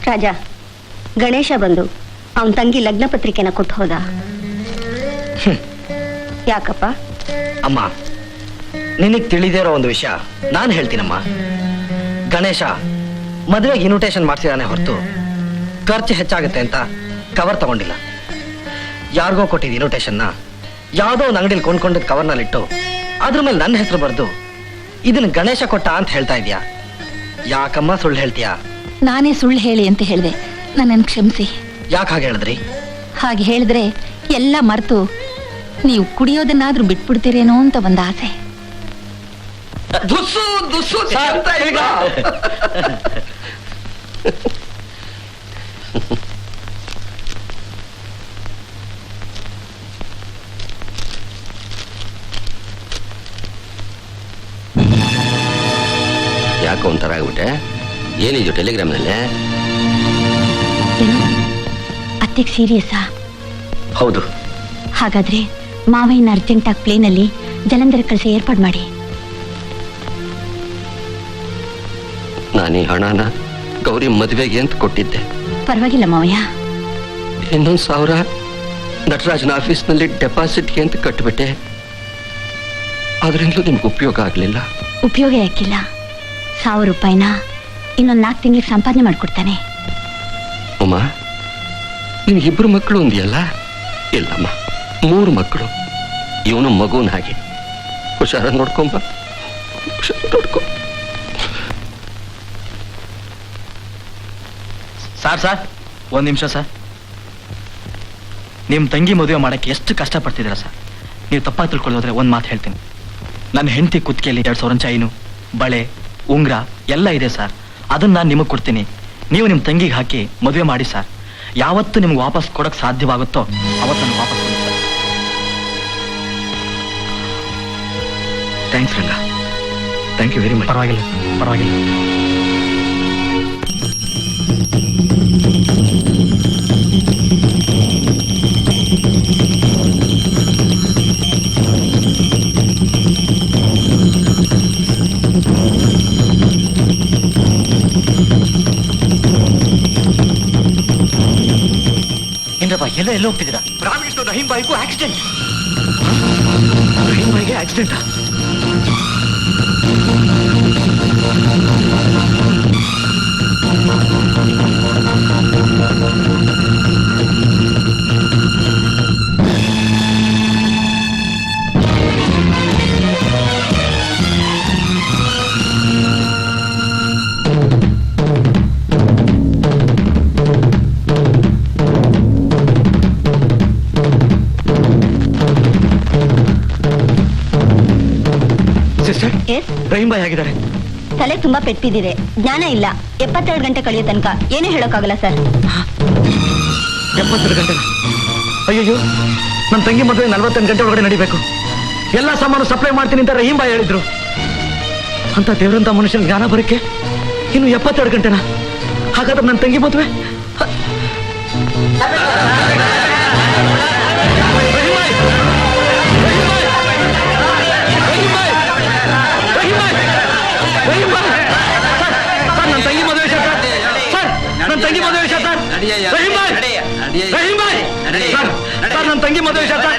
ರಾಜ, ಗಣೇಶ ಬಂದು ಅವನ ತಂಗಿ ಲಗ್ನ ಪತ್ರಿಕೆನ ಕೊಟ್ಟು ಹೋದ. ಯಾಕಪ್ಪ? ಅಮ್ಮ, ನಿನಗೆ ತಿಳಿದೇ ಇರೋ ಒಂದು ವಿಷಯ ನಾನು ಹೇಳ್ತೀನಮ್ಮ. ಗಣೇಶ ಮದುವೆಗೆ ಇನ್ವಿಟೇಷನ್ ಮಾಡಿಸಿದಾನೆ ಹೊರತು ಖರ್ಚು ಹೆಚ್ಚಾಗುತ್ತೆ ಅಂತ ಕವರ್ ತಗೊಂಡಿಲ್ಲ. ಯಾರಿಗೋ ಕೊಟ್ಟಿದ್ದ ಇನ್ವಿಟೇಷನ್ನ ಯಾವುದೋ ಒಂದು ಅಂಗಡಿಲಿ ಕೊಂಡ್ಕೊಂಡಿದ್ದ ಕವರ್ನಲ್ಲಿಟ್ಟು ಅದ್ರ ಮೇಲೆ ನನ್ನ ಹೆಸರು ಬರೆದು ಇದನ್ನ ಗಣೇಶ ಕೊಟ್ಟ ಅಂತ ಹೇಳ್ತಾ ಇದೀಯಾ? ಯಾಕಮ್ಮ ಸುಳ್ಳು ಹೇಳ್ತೀಯಾ? ನಾನೇ ಸುಳ್ಳು ಹೇಳಿ ಅಂತ ಹೇಳಿದೆ, ನನ್ನನ್ನು ಕ್ಷಮಿಸಿ. ಯಾಕೆ ಹಾಗೆ ಹೇಳಿದ್ರಿ? ಹಾಗೆ ಹೇಳಿದ್ರೆ ಎಲ್ಲ ಮರೆತು ನೀವು ಕುಡಿಯೋದನ್ನಾದ್ರೂ ಬಿಟ್ಬಿಡ್ತೀರೇನೋ ಅಂತ ಒಂದು ಆಸೆ. ಯಾಕೋ ಒಂಥರ ಆಗ್ಬಿಟ್ಟೆ? ಏನಿದು ಟೆಲಿಗ್ರಾಮ್ನಲ್ಲೇ? ಅತ್ತೆಗೆ ಸೀರಿಯಸ್ಸಾ? ಹೌದು. ಹಾಗಾದ್ರೆ ಮಾವಯ್ಯನ ಅರ್ಜೆಂಟಾಗಿ ಪ್ಲೇನಲ್ಲಿ ಜಲಂಧರ ಕಳಿಸಿ ಏರ್ಪಾಡು ಮಾಡಿ. ನಾನು ಈ ಹಣನ ಗೌರಿ ಮದುವೆಗೆ ಅಂತ ಕೊಟ್ಟಿದ್ದೆ. ಪರವಾಗಿಲ್ಲ ಮಾವಯ್ಯ. ಇನ್ನೊಂದು 1000 ನಟರಾಜನ ಆಫೀಸ್ನಲ್ಲಿ ಡೆಪಾಸಿಟ್ಗೆ ಅಂತ ಕಟ್ಟಿಬಿಟ್ಟೆ. ಅದರಿಂದಲೂ ನಿಮ್ಗೆ ಉಪಯೋಗ ಆಗಲಿಲ್ಲ. ಉಪಯೋಗ ಯಾಕಿಲ್ಲ? 1000 ರೂಪಾಯಿನ ಇನ್ನೊಂದು 4 ತಿಂಗಳಿಗೆ ಸಂಪಾದನೆ ಮಾಡಿಕೊಡ್ತಾನೆ. ಅಮ್ಮ, ನಿನ್ಗಿಬ್ರು ಮಕ್ಕಳು ಅಂದಿಯಲ್ಲ? ಇಲ್ಲಮ್ಮ, 3 ಮಕ್ಕಳು. ಇವನು ಮಗುನ ಹಾಗೆ. ಹುಷಾರ ನೋಡ್ಕೊಂಬ, ಹುಷಾರ ನೋಡ್ಕೊ. ಸರ್, 1 ನಿಮಿಷ ಸರ್. ನಿಮ್ಮ ತಂಗಿ ಮದುವೆ ಮಾಡಕ್ಕೆ ಎಷ್ಟು ಕಷ್ಟಪಡ್ತಿದ್ದೀರಾ ಸರ್? ನೀವು ತಪ್ಪಾಗಿ ತಿಳ್ಕೊಳ್ಳೋದ್ರೆ ಒಂದು ಮಾತು ಹೇಳ್ತೀನಿ. ನನ್ನ ಹೆಂಡತಿ ಕುತ್ತಿಗೆಯಲ್ಲಿ 2000 ಚೈನು, ಬಳೆ, ಉಂಗ್ರ ಎಲ್ಲ ಇದೆ ಸರ್. ಅದನ್ನ ನಾನು ನಿಮಗೆ ಕೊಡ್ತೀನಿ. ನೀವು ನಿಮ್ಮ ತಂಗಿಗೆ ಹಾಕಿ ಮದುವೆ ಮಾಡಿ ಸರ್. ಯಾವತ್ತು ನಿಮ್ಗೆ ವಾಪಸ್ ಕೊಡಕ್ಕೆ ಸಾಧ್ಯವಾಗುತ್ತೋ ಅವತ್ತು ನನಗೆ ವಾಪಸ್ ಕೊಡಿ sir. Thanks Ranga. Thank you very much. ಪರವಾಗಿಲ್ಲ. ಏನ್ರಪ್ಪ, ಎಲ್ಲ ಹೋಗ್ತಿದ್ದೀರಾ? ರಾಮಕೃಷ್ಣ ರಹೀಂ ಬಾಯಿಗೂ ಆಕ್ಸಿಡೆಂಟ್. ರಹೀಂ ಬಾಯಿಗೆ ಆಕ್ಸಿಡೆಂಟಾ? ರಹೀಂ ಬಾಯಿ ಆಗಿದ್ದಾರೆ. ತಲೆ ತುಂಬಾ ಪೆಟ್ಟಿದೆ, ಜ್ಞಾನ ಇಲ್ಲ. 72 ಗಂಟೆ ಕಳೆಯೋ ತನಕ ಏನೂ ಹೇಳೋಕ್ಕಾಗಲ್ಲ ಸರ್. 72 ಗಂಟೆ? ಅಯ್ಯೋ, ನನ್ನ ತಂಗಿ ಮದುವೆ 48 ಗಂಟೆ ಒಳಗಡೆ ನಡಿಬೇಕು. ಎಲ್ಲ ಸಾಮಾನು ಸಪ್ಲೈ ಮಾಡ್ತೀನಿ ಅಂತ ರಹೀಂ ಬಾಯಿ ಹೇಳಿದ್ರು. ಅಂತ ದೇವರಂತ ಮನುಷ್ಯನ ಜ್ಞಾನ ಬರಕ್ಕೆ ಇನ್ನು 72 ಗಂಟೆನಾ? ಹಾಗಾದ್ರೆ ನನ್ನ ತಂಗಿ ಮದುವೆ ನನ್ನ ತಂಗಿ ಮದುವೆ ಶಾಸ್ತ್ರ.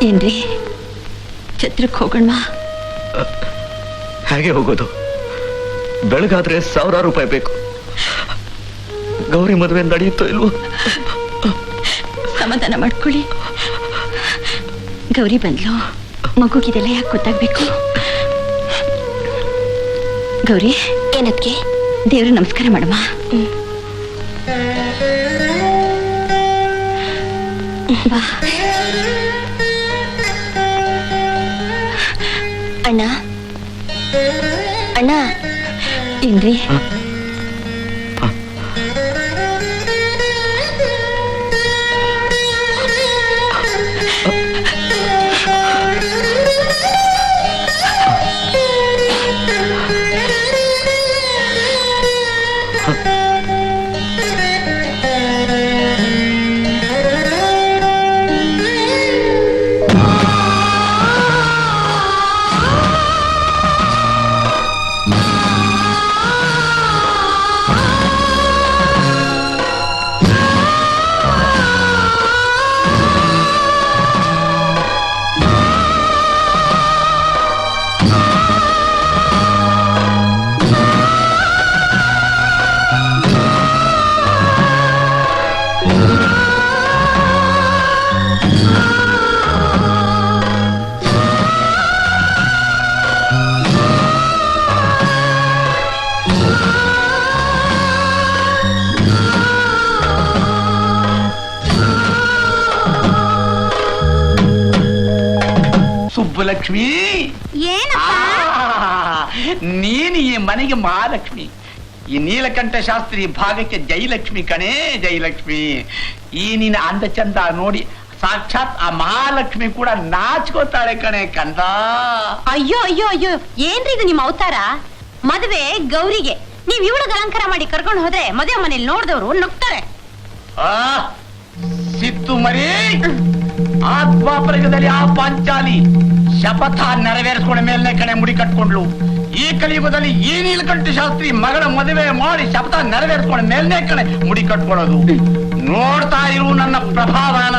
ಏನ್ರಿ, ಛತ್ರಕ್ಕೆ ಹೋಗೋಣ? ಹೇಗೆ ಹೋಗೋದು? ಬೆಳಗಾದ್ರೆ 1000 ರೂಪಾಯಿ ಬೇಕು. ಗೌರಿ ಮದುವೆ ನಡೆಯುತ್ತೋ ಇಲ್ವೋ? ಸಮಾಧಾನ ಮಾಡ್ಕೊಳ್ಳಿ. ಗೌರಿ ಬಂದ್ಲು, ಮಗುಗಿದೆಲ್ಲ ಯಾಕೆ ಗೊತ್ತಾಗ್ಬೇಕು? ಗೌರಿ, ಏನಕ್ಕೆ? ದೇವ್ರು ನಮಸ್ಕಾರ ಮಾಡಮ್ಮ. ಬಾ ಅಣ್ಣ. ಅಣ್ಣ ಏನ್ರಿ? ಸುಬ್ಬಲಕ್ಷ್ಮಿ, ಏನಪ್ಪ? ನೀನು ಈ ಮನೆಗೆ ಮಹಾಲಕ್ಷ್ಮಿ. ಈ ನೀಲಕಂಠ ಶಾಸ್ತ್ರಿ ಭಾಗಕ್ಕೆ ಜಯಲಕ್ಷ್ಮಿ ಕಣೇ, ಜಯಲಕ್ಷ್ಮಿ. ಈ ನಿನ್ನ ಅಂದ ಚಂದ ನೋಡಿ ಸಾಕ್ಷಾತ್ ಆ ಮಹಾಲಕ್ಷ್ಮಿ ಕೂಡ ನಾಚ್ಕೋತಾಳೆ ಕಣೆ ಕಂದ. ಅಯ್ಯೋ ಅಯ್ಯೋ ಅಯ್ಯೋ, ಏನ್ರಿ ಇದು ನಿಮ್ಮ ಅವತಾರ? ಮದುವೆ ಗೌರಿಗೆ ನೀವ್ ಇವಳಿಗೆ ಅಲಂಕಾರ ಮಾಡಿ ಕರ್ಕೊಂಡು ಹೋದ್ರೆ ಮದುವೆ ಮನೇಲಿ ನೋಡಿದವರು ನಗ್ತಾರೆ. ಆ ಸಿತ್ತು ಮರಿ, ಆ ದ್ವಾಪರಯುಗದಲ್ಲಿ ಆ ಪಾಂಚಾಲಿ ಶಪಥ ನೆರವೇರಿಸ್ಕೊಂಡ ಮೇಲನೆ ಕಣೆ ಮುಡಿ ಕಟ್ಕೊಂಡ್ಲು. ಈ ಕಲಿಯುಗದಲ್ಲಿ ಈ ನೀಲಕಂಠ ಶಾಸ್ತ್ರಿ ಮಗಳ ಮದುವೆ ಮಾಡಿ ಶಪಥ ನೆರವೇರಿಸ್ಕೊಂಡ ಮೇಲನೆ ಕಣೆ ಮುಡಿ ಕಟ್ಕೊಳ್ಳೋದು. ನೋಡ್ತಾ ಇರು ನನ್ನ ಪ್ರಭಾವನ.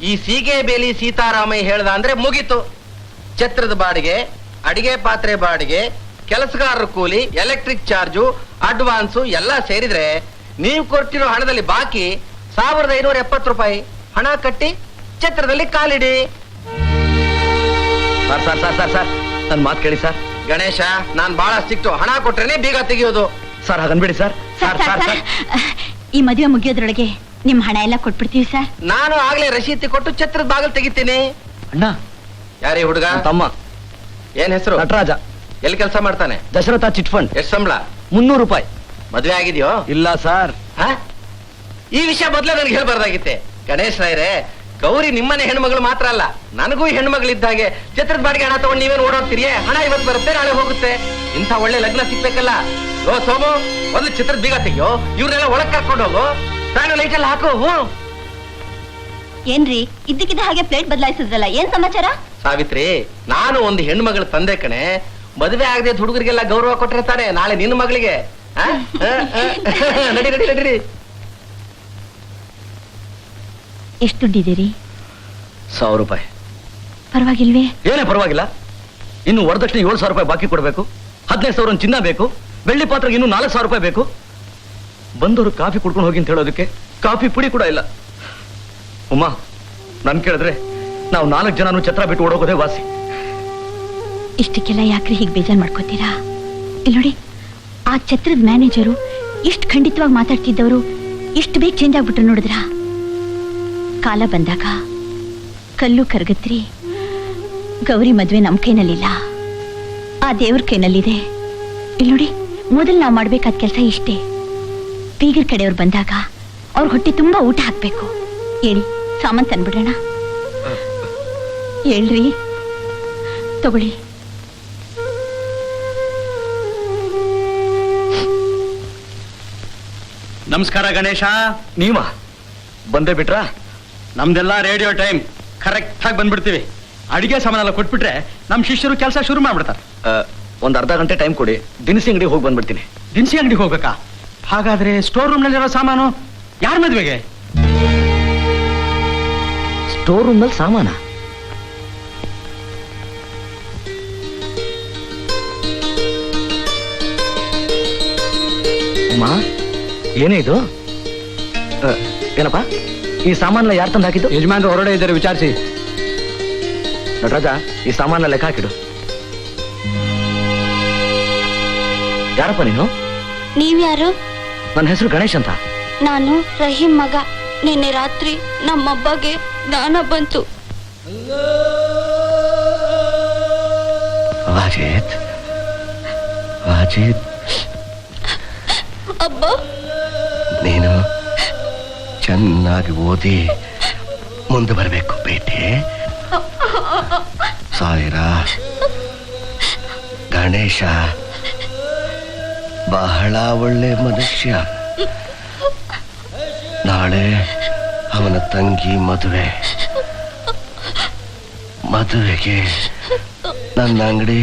ಈ ಸೀಗೆ ಬೇಲಿ ಸೀತಾರಾಮಯ್ಯ ಹೇಳ್ದ ಅಂದ್ರೆ ಮುಗೀತು. ಛತ್ರದ ಬಾಡಿಗೆ, ಅಡಿಗೆ ಪಾತ್ರೆ ಬಾಡಿಗೆ, ಕೆಲಸಗಾರರ ಕೂಲಿ, ಎಲೆಕ್ಟ್ರಿಕ್ ಚಾರ್ಜು, ಅಡ್ವಾನ್ಸು ಎಲ್ಲ ಸೇರಿದ್ರೆ ನೀವು ಕೊಟ್ಟಿರೋ ಹಣದಲ್ಲಿ ಬಾಕಿ 1570 ರೂಪಾಯಿ. ಹಣ ಕಟ್ಟಿ ಛತ್ರದಲ್ಲಿ ಕಾಲಿಡಿ. Sir sir sir sir sir ನನ್ ಮಾತು ಕೇಳಿ ಸರ್. ಗಣೇಶ, ನಾನ್ ಬಹಳ ಸಿಕ್ತು. ಹಣ ಕೊಟ್ರೇನೆ ಬೀಗ ತೆಗಿಯೋದು. ಸರ್ ಹಾಗನ್ಬಿಡಿ ಸರ್. ಸರ್, ಸರ್, ಸರ್, ಈ ಮದುವೆ ಮುಗಿಯೋದ್ರೊಳಗೆ ನಿಮ್ ಹಣ ಎಲ್ಲ ಕೊಟ್ಬಿಡ್ತೀವಿ ಸರ್. ನಾನು ಆಗ್ಲೇ ರಶೀತಿ ಕೊಟ್ಟು ಛತ್ರದ ಬಾಗಿಲು ತೆಗಿತೀನಿ. ಅಣ್ಣ, ಯಾರೇ ಹುಡುಗ? ತಮ್ಮ. ಏನ್ ಹೆಸರು? ನಟರಾಜ. ಎಲ್ಲಿ ಕೆಲಸ ಮಾಡ್ತಾನೆ? Dasharatha chit fund. ಎಷ್ಟು ಸಂಬಳ? 300 ರೂಪಾಯಿ. ಮದ್ವೆ ಆಗಿದ್ಯೋ? ಇಲ್ಲ ಸರ್. ಈ ವಿಷಯ ಮೊದ್ಲೇ ನನಗೆ ಹೇಳ್ಬಾರ್ದಾಗಿತ್ತೆ. ಗಣೇಶ್ ರಾಯರೇ, ಗೌರಿ ನಿಮ್ಮನೆ ಹೆಣ್ಮಗಳು ಮಾತ್ರ ಅಲ್ಲ, ನನಗೂ ಹೆಣ್ಮಗಳಿದ್ದಾಗೆ. ಛತ್ರದ ಬಾಡಿಗೆ ಹಣ ತಗೊಂಡು ನೀವೇನು ಓಡೋಗ್ತೀರಿ? ಹಣ ಇವತ್ತು ಬರುತ್ತೆ, ನಾಳೆ ಹೋಗುತ್ತೆ. ಇಂಥ ಒಳ್ಳೆ ಲಗ್ನ ಸಿಗ್ಬೇಕಲ್ಲ. ಓ ಸೋಮು, ಮೊದ್ಲು ಛತ್ರದ ಬೀಗ ತೆಗಿಯೋ, ಇವ್ರನ್ನೆಲ್ಲ ಒಳಗ್ ಕರ್ಕೊಂಡು ಹೋಗು, ಫ್ಯಾನ್ ಲೈಟ್ ಎಲ್ಲ ಹಾಕು. ಏನ್ರಿ ಇದ್ದಕ್ಕಿದ್ದ ಹಾಗೆ ಪ್ಲೇಟ್ ಬದಲಾಯಿಸಿದ್ರಲ್ಲ, ಏನ್ ಸಮಾಚಾರ? ಸಾವಿತ್ರಿ, ನಾನು ಒಂದು ಹೆಣ್ಮಗಳ ತಂದೆ ಕಣೆ. ಮದುವೆ ಆಗದೆ ಹುಡುಗರಿಗೆಲ್ಲ ಗೌರವ ಕೊಟ್ಟಿರ್ತಾರೆ. ನಾಳೆ ನಿನ್ನ ಮಗಳಿಗೆ ನಡಿ ನಡಿ ನಡಿ. ಎಷ್ಟು ದುಡ್ಡಿದ್ದೀರಿ? 1000 ರೂಪಾಯಿ. ಪರವಾಗಿಲ್ವೇ? ಏನೇ ಪರವಾಗಿಲ್ಲ. ಇನ್ನು ವರದಕ್ಷಿಣೆ 7,000 ರೂಪಾಯಿ ಬಾಕಿ ಕೊಡಬೇಕು. 15,000 ಚಿನ್ನ ಬೇಕು. ಬೆಳ್ಳಿ ಪಾತ್ರೆಗೆ ಇನ್ನೂ 4,000 ರೂಪಾಯಿ ಬೇಕು. ಬಂದವರು ಕಾಫಿ ಕುಡ್ಕೊಂಡು ಹೋಗಿ ಅಂತ ಹೇಳೋದಕ್ಕೆ ಕಾಫಿ ಪುಡಿ ಕೂಡ ಇಲ್ಲ. ಉಮ್ಮ, ನನ್ ಕೇಳಿದ್ರೆ ನಾವು 4 ಜನನು ಛತ್ರ ಬಿಟ್ಟು ಓಡೋಗೋದೇ ವಾಸಿ. ಇಷ್ಟಕ್ಕೆಲ್ಲ ಯಾಕ್ರಿ ಹೀಗೆ ಬೇಜಾರ್ ಮಾಡ್ಕೋತೀರಾ? ಇಲ್ಲಿ ನೋಡಿ, ಆ ಛತ್ರದ ಮ್ಯಾನೇಜರು ಇಷ್ಟು ಖಂಡಿತವಾಗಿ ಮಾತಾಡ್ತಿದ್ದವರು ಇಷ್ಟು ಬೇಗ ಚೇಂಜ್ ಆಗ್ಬಿಟ್ರು ನೋಡಿದ್ರ? ಕಾಲ ಬಂದಾಗ ಕಲ್ಲು ಕರಗತ್ರಿ. ಗೌರಿ ಮದ್ವೆ ನಮ್ ಕೈನಲ್ಲಿಲ್ಲ, ಆ ದೇವ್ರ ಕೈನಲ್ಲಿದೆ. ಇಲ್ಲಿ ನೋಡಿ, ಮೊದಲು ನಾವು ಮಾಡ್ಬೇಕಾದ ಕೆಲಸ ಇಷ್ಟೇ. ಬೀಗರ ಕಡೆಯವ್ರು ಬಂದಾಗ ಅವ್ರ ಹೊಟ್ಟೆ ತುಂಬಾ ಊಟ ಹಾಕ್ಬೇಕು. ಹೇಳಿ, ಸಾಮಾನ್ ತಂದ್ಬಿಡೋಣ. ಹೇಳ್ರಿ, ತಗೊಳ್ಳಿ. ನಮಸ್ಕಾರ ಗಣೇಶ. ನೀವ ಬಂದೇ ಬಿಟ್ರಾ? ನಮ್ದೆಲ್ಲ ರೇಡಿಯೋ ಟೈಮ್ ಕರೆಕ್ಟ್ ಆಗಿ ಬಂದ್ಬಿಡ್ತೀವಿ. ಅಡಿಗೆ ಸಾಮಾನೆಲ್ಲ ಕೊಟ್ಬಿಟ್ರೆ ನಮ್ ಶಿಷ್ಯರು ಕೆಲಸ ಶುರು ಮಾಡ್ಬಿಡ್ತಾರೆ. ಒಂದ್ ಅರ್ಧ ಗಂಟೆ ಟೈಮ್ ಕೊಡಿ, ದಿನಸಿ ಅಂಗಡಿ ಹೋಗಿ ಬಂದ್ಬಿಡ್ತೀನಿ. ದಿನಸಿ ಅಂಗಡಿಗೆ ಹೋಗ್ಬೇಕಾ? ಹಾಗಾದ್ರೆ ಸ್ಟೋರ್ ರೂಮ್ ನಲ್ಲಿರೋ ಸಾಮಾನು ಯಾರ ಮದ್ವೆಗೆ? ಸ್ಟೋರ್ ರೂಮ್ ನಲ್ಲಿ ಸಾಮಾನ? ಅಮ್ಮ, ಏನೇ ಇದು? ಏನಪ್ಪ, ಈ ಸಾಮಾನೆಲ್ಲ ಯಾರು ತಂದು ಹಾಕಿದ್ದು? ಯಜಮಾನ್ರು ಹೊರಡೆ ಇದ್ದಾರೆ, ವಿಚಾರಿಸಿ. ನಟರಾಜ, ಈ ಸಾಮಾನೆಲ್ಲ ಲೆಕ್ಕ ಹಾಕಿಡು. ಯಾರಪ್ಪ ನೀನು? ನೀವ್ಯಾರು? ನನ್ನ ಹೆಸರು ಗಣೇಶ್ ಅಂತ. ನಾನು ರಹೀಂ ಮಗ. ನಿನ್ನೆ ರಾತ್ರಿ ನಮ್ಮಬ್ಬಗೆ ಜ್ಞಾನ ಬಂತು. ವಾಜಿದ್, ವಾಜಿದ್, ಅಬ್ಬ, ನೀನು ಚೆನ್ನಾಗಿ ಓದಿ ಮುಂದೆ ಬರಬೇಕು ಬೇಟೆ. ಸಾಯಿರಾ, ಗಣೇಶ ಬಹಳ ಒಳ್ಳೆ ಮನುಷ್ಯ. ನಾಳೆ ಅವನ ತಂಗಿ ಮದುವೆಗೆ ನನ್ನ ಅಂಗಡಿ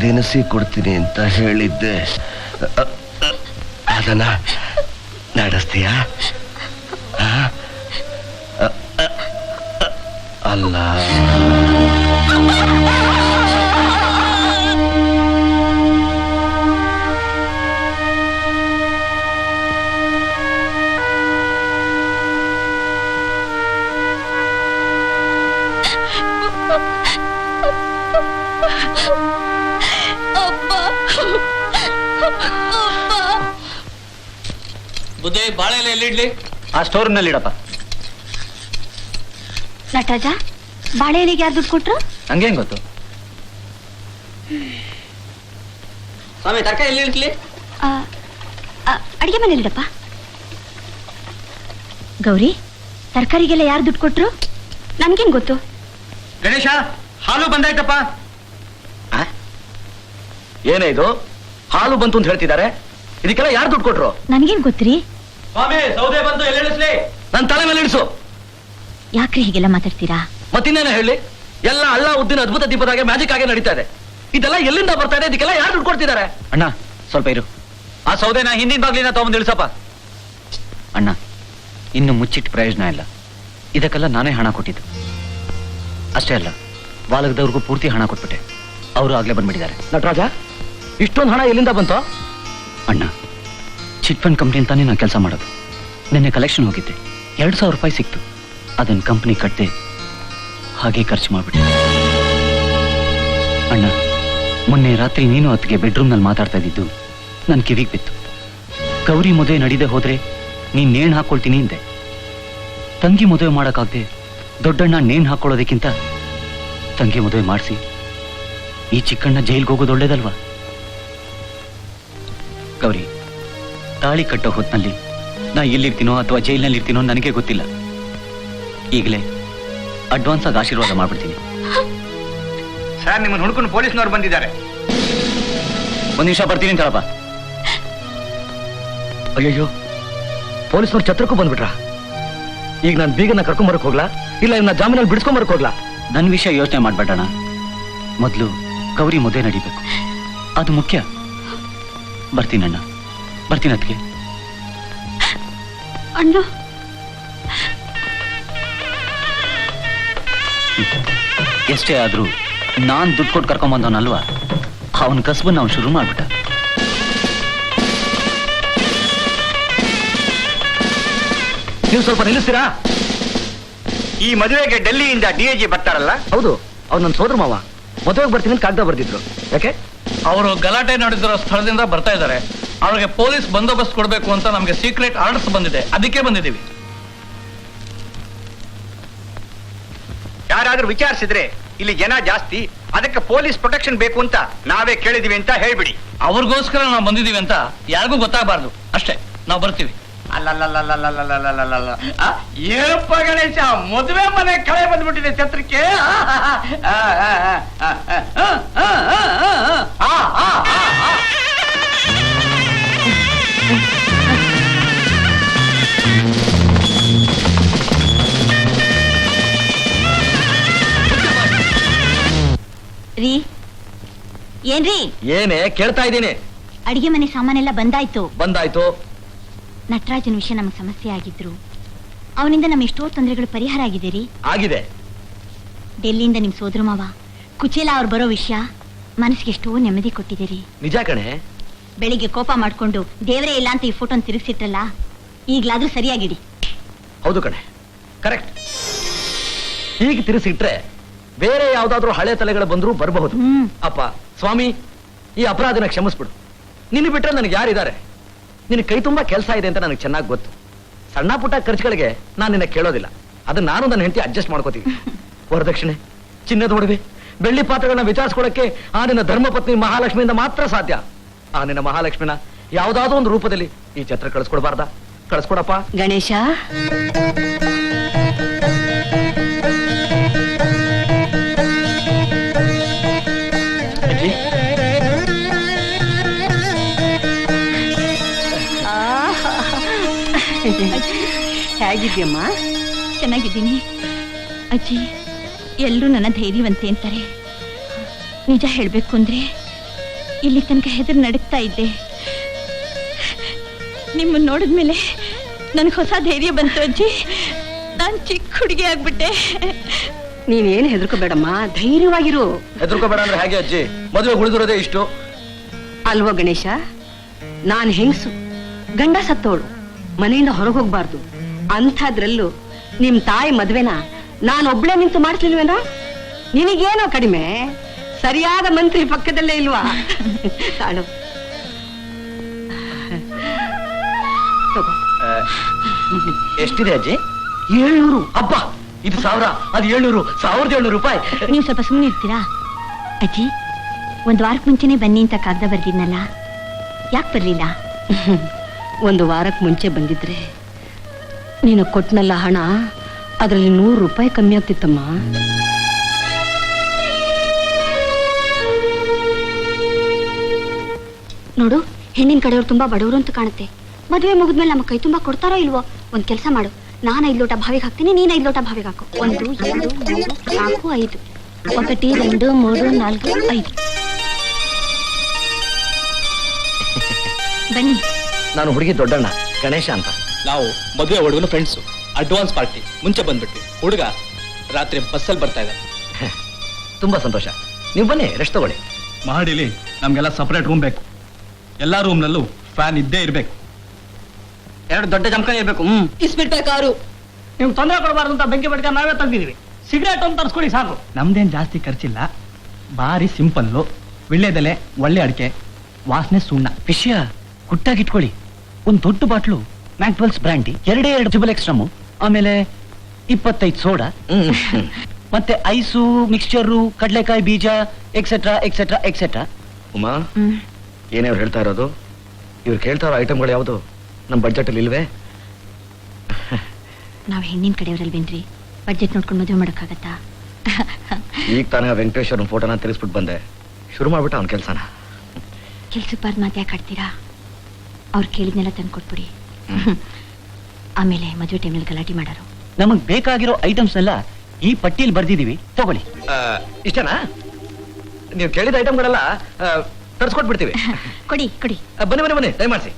ದಿನಸಿ ಕೊಡ್ತೀನಿ ಅಂತ ಹೇಳಿದ್ದೆ. ಅದನ್ನ ನಡೆಸ್ತೀಯಾ? ಅಲ್ಲ, ಬುದ್ಧಿ ಬಾಳೆಲೆ ಎಲ್ಲಿಡ್ಲಿ? ಆ ಸ್ಟೋರ್ ರೂಮ್ ನಲ್ಲಿ ಇಡಪ್ಪ. ನಟರಾಜ, ಬಾಳೆ ಎಲೆಗೆ ಯಾರು ದುಡ್ಡು ಕೊಟ್ರು? ಹಂಗೇನ್ ಗೊತ್ತು? ಸ್ವಾಮಿ ತರಕಾರಿ ಎಲ್ಲಿ ಇಳಿಸ್ಲಿ? ಅಡಿಗೆ ಮನೇಲಿಡಪ್ಪ. ಗೌರಿ, ತರಕಾರಿಗೆಲ್ಲ ಯಾರು ದುಡ್ಡು ಕೊಟ್ರು? ನನ್ಗೇನ್ ಗೊತ್ತು? ಗಣೇಶ, ಹಾಲು ಬಂದಾಯ್ತಪ್ಪ. ಏನೇ ಇದು? ಹಾಲು ಬಂತು ಅಂತ ಹೇಳ್ತಿದ್ದಾರೆ. ಇದಕ್ಕೆಲ್ಲ ಯಾರು ದುಡ್ಡು ಕೊಟ್ರು? ನನ್ಗೇನ್ ಗೊತ್ತ್ರಿ? ಸ್ವಾಮಿ, ಸೌದೆ ಬಂತು, ಎಲ್ಲಿ ಇಳಿಸ್ಲಿ? ನನ್ನ ತಲೆ ಮೇಲೆ ಇಳಿಸು. ಯಾಕ್ರಿ ಹೀಗೆಲ್ಲ ಮಾತಾಡ್ತೀರಾ? ಮತ್ತಿನ್ನೇನ ಹೇಳಿ? ಎಲ್ಲ ಹಳ್ಳ ಉದ್ದಿನ ಅದ್ಭುತ ದೀಪದಾಗೆ ಮ್ಯಾಜಿಕ್ ಆಗೇ ನಡೀತಾ ಇದೆ. ಇದೆಲ್ಲ ಎಲ್ಲಿಂದ ಬರ್ತಾ ಇದೆ? ಇದಕ್ಕೆಲ್ಲ ಯಾರು ದುಡ್ಡು ಕೊಡ್ತಿದ್ದಾರೆ? ಅಣ್ಣ ಸ್ವಲ್ಪ ಇರು. ಆ ಸೌದೆನ ಹಿಂದಿನ ಬಾಗ್ಲಿನ ತಗೊಂಡು ಇಳಿಸಪ್ಪ. ಅಣ್ಣ, ಇನ್ನು ಮುಚ್ಚಿಟ್ಟು ಪ್ರಯೋಜನ ಇಲ್ಲ. ಇದಕ್ಕೆಲ್ಲ ನಾನೇ ಹಣ ಕೊಟ್ಟಿದ್ದು. ಅಷ್ಟೇ ಅಲ್ಲ, ಬಾಲಕದವ್ರಿಗೂ ಪೂರ್ತಿ ಹಣ ಕೊಟ್ಬಿಟ್ಟೆ. ಅವರು ಆಗ್ಲೇ ಬಂದ್ಬಿಟ್ಟಿದ್ದಾರೆ. ನಟರಾಜ, ಇಷ್ಟೊಂದು ಹಣ ಎಲ್ಲಿಂದ ಬಂತು? ಅಣ್ಣ, ಚಿಟ್ ಫಂಡ್ ಕಂಪ್ನಿ ಅಂತಾನೆ ನಾನು ಕೆಲಸ ಮಾಡೋದು. ನಿನ್ನೆ ಕಲೆಕ್ಷನ್ ಹೋಗಿದ್ದೆ, 2,000 ರೂಪಾಯಿ ಸಿಕ್ತು. ಅದನ್ನ ಕಂಪ್ನಿ ಕಟ್ಟದೆ ಹಾಗೆ ಖರ್ಚು ಮಾಡ್ಬಿಟ್ಟೆ. ಅಣ್ಣ, ಮೊನ್ನೆ ರಾತ್ರಿ ನೀನು ಅತ್ತಿಗೆ ಬೆಡ್ರೂಮ್ನಲ್ಲಿ ಮಾತಾಡ್ತಾ ಇದ್ದಿದ್ದು ನನ್ನ ಕಿವಿಗೆ ಬಿತ್ತು. ಗೌರಿ ಮದುವೆ ನಡೀದೆ ಹೋದ್ರೆ ನೀನ್ ನೇಣು ಹಾಕೊಳ್ತೀನಿ ಹಿಂದೆ. ತಂಗಿ ಮದುವೆ ಮಾಡಕ್ಕಾಗದೆ ದೊಡ್ಡಣ್ಣ ನೇಣು ಹಾಕೊಳ್ಳೋದಕ್ಕಿಂತ ತಂಗಿ ಮದುವೆ ಮಾಡಿಸಿ ಈ ಚಿಕ್ಕಣ್ಣ ಜೈಲ್ಗೆ ಹೋಗೋದು ಒಳ್ಳೇದಲ್ವಾ? ಗೌರಿ, ತಾಳಿ ಕಟ್ಟೋ ಹೊತ್ನಲ್ಲಿ ನಾ ಎಲ್ಲಿರ್ತೀನೋ ಅಥವಾ ಜೈಲಿನಲ್ಲಿ ಇರ್ತೀನೋ ನನಗೆ ಗೊತ್ತಿಲ್ಲ. ಈಗಲೇ ಅಡ್ವಾನ್ಸ್ ಆಗಿ ಆಶೀರ್ವಾದ ಮಾಡ್ಬಿಡ್ತೀನಿ. ಸರ್, ನಿಮ್ಮನ್ನು ಹುಡುಕೊಂಡು ಪೊಲೀಸ್ನವ್ರು ಬಂದಿದ್ದಾರೆ. ಒಂದ್ ನಿಮಿಷ ಬರ್ತೀನಿ ಅಂತ ಹೇಳಪ್ಪ. ಅಯ್ಯಯ್ಯೋ, ಪೊಲೀಸ್ನವ್ರು ಛತ್ರಕ್ಕೂ ಬಂದ್ಬಿಟ್ರ. ಈಗ ನಾನು ಬೀಗನ ಕರ್ಕೊಂಬರಕ್ ಹೋಗ್ಲಾ, ಇಲ್ಲ ಇವನ್ನ ಜಾಮೀನಲ್ಲಿ ಬಿಡಿಸ್ಕೊಂಬರಕ್ ಹೋಗ್ಲಾ? ನನ್ನ ವಿಷಯ ಯೋಚನೆ ಮಾಡ್ಬೇಡಣ. ಮೊದಲು ಗೌರಿ ಮದುವೆ ನಡಿಬೇಕು, ಅದು ಮುಖ್ಯ. ಬರ್ತೀನಣ್ಣ, ಬರ್ತೀನಿ ಅದಕ್ಕೆ. ಅಣ್ಣ, ಎಷ್ಟೇ ಆದ್ರೂ ನಾನ್ ದುಡ್ಡು ಕೊಟ್ಟು ಕರ್ಕೊಂಬಂದವನಲ್ವಾ, ಅವನ ಕಸಬನ್ನ ಅವ್ನು ಶುರು ಮಾಡ್ಬಿಟ್ಟ. ನೀವು ಸ್ವಲ್ಪ ನಿಲ್ಲಿಸ್ತೀರಾ? ಈ ಮದುವೆಗೆ ಡೆಲ್ಲಿಯಿಂದ DIG ಬರ್ತಾರಲ್ಲ? ಹೌದು, ಅವ್ರು ನನ್ನ ಸೋದರ ಮಾವ. ಮದುವೆಗೆ ಬರ್ತೀನಿ ಅಂತ ಕಾಗದ ಬರ್ದಿದ್ರು. ಯಾಕೆ? ಅವರು ಗಲಾಟೆ ನಡೆದಿರೋ ಸ್ಥಳದಿಂದ ಬರ್ತಾ ಇದ್ದಾರೆ. ಅವ್ರಿಗೆ ಪೊಲೀಸ್ ಬಂದೋಬಸ್ತ್ ಕೊಡಬೇಕು ಅಂತ ನಮಗೆ ಸೀಕ್ರೆಟ್ ಆರ್ಡರ್ಸ್ ಬಂದಿದೆ, ಅದಕ್ಕೆ ಬಂದಿದ್ದೀವಿ. ಯಾರಾದ್ರೂ ವಿಚಾರಿಸಿದ್ರೆ ಇಲ್ಲಿ ಜನ ಜಾಸ್ತಿ, ಅದಕ್ಕೆ ಪೊಲೀಸ್ ಪ್ರೊಟೆಕ್ಷನ್ ಬೇಕು ಅಂತ ನಾವೇ ಕೇಳಿದೀವಿ ಅಂತ ಹೇಳ್ಬಿಡಿ. ಅವ್ರಿಗೋಸ್ಕರ ನಾವು ಬಂದಿದ್ದೀವಿ ಅಂತ ಯಾರಿಗೂ ಗೊತ್ತಾಗಬಾರ್ದು ಅಷ್ಟೇ. ನಾವು ಬರ್ತೀವಿ. ಅಲ್ಲಲ್ಲಲ್ಲಲ್ಲಲ್ಲಲ್ಲಲ್ಲಲ್ಲಲ್ಲ. ಏನಪ್ಪ ಗಣೇಶ, ಮದುವೆ ಮನೆ ಕಳೆ ಬಂದ್ಬಿಟ್ಟಿದೆ ಛತ್ರಕ್ಕೆ. ರೀ, ಏನ್ರಿ? ಏನೇ ಕೇಳ್ತಾ ಇದ್ದೀನಿ? ಅಡಿಗೆ ಮನೆ ಸಾಮಾನೆಲ್ಲ ಬಂದಾಯ್ತು. ಬಂದಾಯ್ತು. ನಟರಾಜನ ವಿಷಯ ನಮ್ಗೆ ಸಮಸ್ಯೆ ಆಗಿದ್ರು. ಅವನಿಂದ ನಮ್ಮ ಎಷ್ಟೋ ತೊಂದರೆಗಳು ಪರಿಹಾರ ಆಗಿದೆ ರೀ. ಆಗಿದೆ. ಡೆಲ್ಲಿಯಿಂದ ನಿಮ್ ಸೋದರ ಮಾವ ಕುಚೇಲ ಅವ್ರು ಬರೋ ವಿಷಯ ಮನಸ್ಸಿಗೆ ಎಷ್ಟೋ ನೆಮ್ಮದಿ ಕೊಟ್ಟಿದೆ ರೀ. ನಿಜ ಕಣೆ. ಬೆಳಿಗ್ಗೆ ಕೋಪ ಮಾಡ್ಕೊಂಡು ದೇವರೇ ಇಲ್ಲ ಅಂತ ಈ ಫೋಟೋನ್ ತಿರುಗಿಸಿಟ್ರಲ್ಲ, ಈಗ್ಲಾದ್ರೂ ಸರಿಯಾಗಿಡಿ. ಹೌದು ಕಣೆ, ಕರೆಕ್ಟ್. ಹೀಗೆ ತಿರುಗಿಸಿಟ್ರೆ ಬೇರೆ ಯಾವ್ದಾದ್ರೂ ಹಳೆ ತಲೆಗಳು ಬಂದ್ರೂ ಬರಬಹುದು. ಅಪ್ಪ ಸ್ವಾಮಿ, ಈ ಅಪರಾಧನ ಕ್ಷಮಿಸ್ಬಿಡು. ನಿನ್ನ ಬಿಟ್ರೆ ನನಗೆ ಯಾರಿದ್ದಾರೆ? ನಿನ್ನ ಕೈ ತುಂಬಾ ಕೆಲಸ ಇದೆ ಅಂತ ನನಗೆ ಚೆನ್ನಾಗಿ ಗೊತ್ತು. ಸಣ್ಣ ಪುಟ್ಟ ಖರ್ಚುಗಳಿಗೆ ನಾನು ನಿನ್ನ ಕೇಳೋದಿಲ್ಲ. ಅದನ್ನ ನಾನು ನನ್ನ ಹೆಂಡತಿ ಅಡ್ಜಸ್ಟ್ ಮಾಡ್ಕೋತೀವಿ. ವರದಕ್ಷಿಣೆ, ಚಿನ್ನದ ಒಡವೆ, ಬೆಳ್ಳಿ ಪಾತ್ರೆಗಳನ್ನ ವಿಚಾರಿಸ್ಕೊಳಕ್ಕೆ ಆ ನಿನ್ನ ಧರ್ಮಪತ್ನಿ ಮಹಾಲಕ್ಷ್ಮಿಯಿಂದ ಮಾತ್ರ ಸಾಧ್ಯ. ಆ ನಿನ್ನ ಮಹಾಲಕ್ಷ್ಮಿನ ಯಾವ್ದಾದ್ರೂ ಒಂದು ರೂಪದಲ್ಲಿ ಈ ಛತ್ರ ಕಳಿಸ್ಕೊಡ್ಬಾರ್ದ? ಕಳಿಸ್ಕೊಡಪ್ಪ. ಗಣೇಶ, ಅಜ್ಜಿ, ಹೇಗಿದ್ಯಮ್ಮ? ಚೆನ್ನಾಗಿದ್ದೀನಿ ಅಜ್ಜಿ. ಎಲ್ಲರೂ ನನ್ನ ಧೈರ್ಯವಂತೆ ಅಂತಾರೆ. ನಿಜ ಹೇಳ್ಬೇಕು ಅಂದ್ರೆ ಇಲ್ಲಿ ತನಕ ಹೆದರ್ ನಡುಕ್ತಾ ಇದ್ದೆ. ನಿಮ್ಮನ್ನ ನೋಡಿದ್ಮೇಲೆ ನನ್ಗೆ ಹೊಸ ಧೈರ್ಯ ಬಂತು ಅಜ್ಜಿ. ನಾನ್ ಚಿಕ್ಕ ಹುಡುಗಿ ಆಗ್ಬಿಟ್ಟೆ. ನೀನೇನು ಹೆದರ್ಕೋಬೇಡಮ್ಮ, ಧೈರ್ಯವಾಗಿರು. ಹೆದರ್ಕೋಬೇಡ ಅಂದ್ರೆ ಹೇಗೆ ಅಜ್ಜಿ? ಮದುವೆ ಉಳಿದಿರೋದೇ ಇಷ್ಟು. ಅಲ್ವೋ ಗಣೇಶ, ನಾನ್ ಹೆಂಗಸು, ಗಂಡ ಸತ್ತೋಳು, ಮನೆಯಿಂದ ಹೊರಗೆ ಹೋಗ್ಬಾರ್ದು. ಅಂಥದ್ರಲ್ಲೂ ನಿಮ್ ತಾಯಿ ಮದ್ವೆನ ನಾನೊಬ್ಳೆ ನಿಂತು ಮಾಡ್ತಿಲ್ವೇನ? ನಿನಗೇನೋ ಕಡಿಮೆ, ಸರಿಯಾದ ಮಂತ್ರಿ ಪಕ್ಕದಲ್ಲೇ ಇಲ್ವಾ? ತಾಳು ತಗೋ. ಎಷ್ಟಿದೆ ಅಜ್ಜಿ? 700. ಅಬ್ಬಾ, ಇದು 1000, ಅದು 700, 1700 ರೂಪಾಯಿ. ನೀವು ಸ್ವಲ್ಪ ಸುಮ್ಮನೆ ಇರ್ತೀರಾ? ಅಜ್ಜಿ, ಒಂದು ವಾರಕ್ಕೆ ಮುಂಚೆನೆ ಬನ್ನಿ ಅಂತ ಕಾಗದ ಬರ್ದಿದ್ನಲ್ಲ, ಯಾಕೆ ಬರ್ಲಿಲ್ಲ? ಒಂದು ವಾರಕ್ಕೆ ಮುಂಚೆ ಬಂದಿದ್ರೆ ನೀನು ಕೊಟ್ಟನಲ್ಲ ಹಣ, ಅದರಲ್ಲಿ 100 ರೂಪಾಯಿ ಕಮ್ಮಿ ಆಗ್ತಿತ್ತಮ್ಮ. ನೋಡು, ಹೆಣ್ಣಿನ ಕಡೆಯವ್ರು ತುಂಬಾ ಬಡವರು ಅಂತ ಕಾಣುತ್ತೆ. ಮದುವೆ ಮುಗಿದ್ಮೇಲೆ ನಮ್ಮ ಕೈ ತುಂಬಾ ಕೊಡ್ತಾರೋ ಇಲ್ವೋ? ಒಂದ್ ಕೆಲಸ ಮಾಡು, ನಾನು 5 ಲೋಟ ಬಾವಿಗೆ ಹಾಕ್ತೀನಿ, ನೀನ್ 5 ಲೋಟ ಬಾವಿಗೆ ಹಾಕು. 1 2 3 4 5. 1 2 3 4 5. ಬನ್ನಿ. ನಾನು ಹುಡುಗಿ ದೊಡ್ಡಣ್ಣ, ಗಣೇಶ ಅಂತ. ನಾವು ಮದುವೆ ಹುಡುಗನ ಫ್ರೆಂಡ್ಸು. ಅಡ್ವಾನ್ಸ್ ಪಾರ್ಟಿ ಮುಂಚೆ ಬಂದ್ಬಿಟ್ವಿ. ಹುಡುಗ ರಾತ್ರಿ ಬಸ್ಸಲ್ಲಿ ಬರ್ತಾ ಇದ್ದಾರೆ. ತುಂಬಾ ಸಂತೋಷ. ನೀವು ಬನ್ನಿ, ರೆಸ್ಟ್ ತಗೊಳ್ಳಿ. ಮಹಡಿಲಿ ನಮ್ಗೆಲ್ಲ ಸಪರೇಟ್ ರೂಮ್ ಬೇಕು. ಎಲ್ಲಾ ರೂಮ್ನಲ್ಲೂ ಫ್ಯಾನ್ ಇದ್ದೇ ಇರ್ಬೇಕು. 2 ದೊಡ್ಡ ಜಮಖಾನೆ ಇರ್ಬೇಕು. ಇಸ್ಬಿಡ್ಬೇಕಾರು ನೀವು ತೊಂದರೆ ಕೊಡಬಾರ್ದು ಅಂತ ಬೆಂಕಿ ಬಡ್ಕ ನಾವೇ ತಂದಿದೀವಿ. ಸಿಗರೇಟ್ ಒಂದು ತರಿಸ್ಕೊಡಿ ಸಾಕು. ನಮ್ದೇನ್ ಜಾಸ್ತಿ ಖರ್ಚಿಲ್ಲ, ಬಾರಿ ಸಿಂಪಲ್ಲು. ವಿಳ್ಳೆದೆಲೆ, ಒಳ್ಳೆ ಅಡಿಕೆ, ವಾಸನೆ ಸುಣ್ಣ. ವಿಷಯ ಗುಟ್ಟಾಗಿಟ್ಕೊಳ್ಳಿ. ಒಂದು ದೊಡ್ಡ ಬಾಟ್ಲು ಮ್ಯಾಕ್ಡ್ವೆಲ್ಸ್ ಬ್ರ್ಯಾಂಡಿ, 2 ಟ್ರಿಬಲ್ ಎಕ್ಸ್ಟ್ರಮು, ಆಮೇಲೆ 25 ಸೋಡಾ, ಮತ್ತೆ ಐಸು, ಮಿಕ್ಸ್ಚರು, ಕಡಲೆಕಾಯಿ ಬೀಜ, ಎಕ್ಸೆಟ್ರಾ ಎಕ್ಸೆಟ್ರಾ ಎಕ್ಸೆಟ್ರಾ. ಉಮಾ, ಏನೇವ್ರು ಹೇಳ್ತಾ ಇರೋದು? ಇವ್ರು ಕೇಳ್ತಾ ಇರೋ ಐಟಮ್ಗಳು ಯಾವುದು ನಮ್ಮ ಬಡ್ಜೆಟ್ ಅಲ್ಲಿ ಇಲ್ವೇ? ನಾವು ಹೆಣ್ಣಿನ ಕಡೆಯವರಲ್ವೇನ್ರಿ, ಬಡ್ಜೆಟ್ ನೋಡ್ಕೊಂಡು ಮದುವೆ ಮಾಡೋಕ್ಕಾಗತ್ತಾ? ಈಗ ತಾನೇ ವೆಂಕಟೇಶ್ವರನ ಫೋಟೋನ ತಿರ್ಸ್ಬಿಟ್ಟು ಬಂದೆ. ಶುರು ಮಾಡ್ಬಿಟ್ಟ ಅವ್ನ ಕೆಲಸನ. ಕೆಲ್ಸಕ್ಕೆ ಬಾರ್ದು ಮಾತು ಯಾಕೆ ಆಡ್ತೀರಾ? ಅವ್ರು ಕೇಳಿದ್ನೆಲ್ಲ ತಂದು ಕೊಟ್ಬಿಡಿ. ಆಮೇಲೆ ಮದುವೆ ಟೈಮಲ್ಲಿ ಗಲಾಟೆ ಮಾಡೋರು. ನಮಗ್ ಬೇಕಾಗಿರೋ ಐಟಮ್ಸ್ನೆಲ್ಲ ಈ ಪಟ್ಟಿಯಲ್ಲಿ ಬರ್ದಿದೀವಿ, ತಗೊಳ್ಳಿ. ಇಷ್ಟನಾ? ನೀವು ಕೇಳಿದ ಐಟಮ್ಗಳೆಲ್ಲ ತರಿಸ್ಕೊಟ್ಬಿಡ್ತೀವಿ. ಕೊಡಿ ಕೊಡಿ. ಬನ್ನಿ ಬನ್ನಿ ಬನ್ನಿ, ದಯಮಾಡಿಸಿ.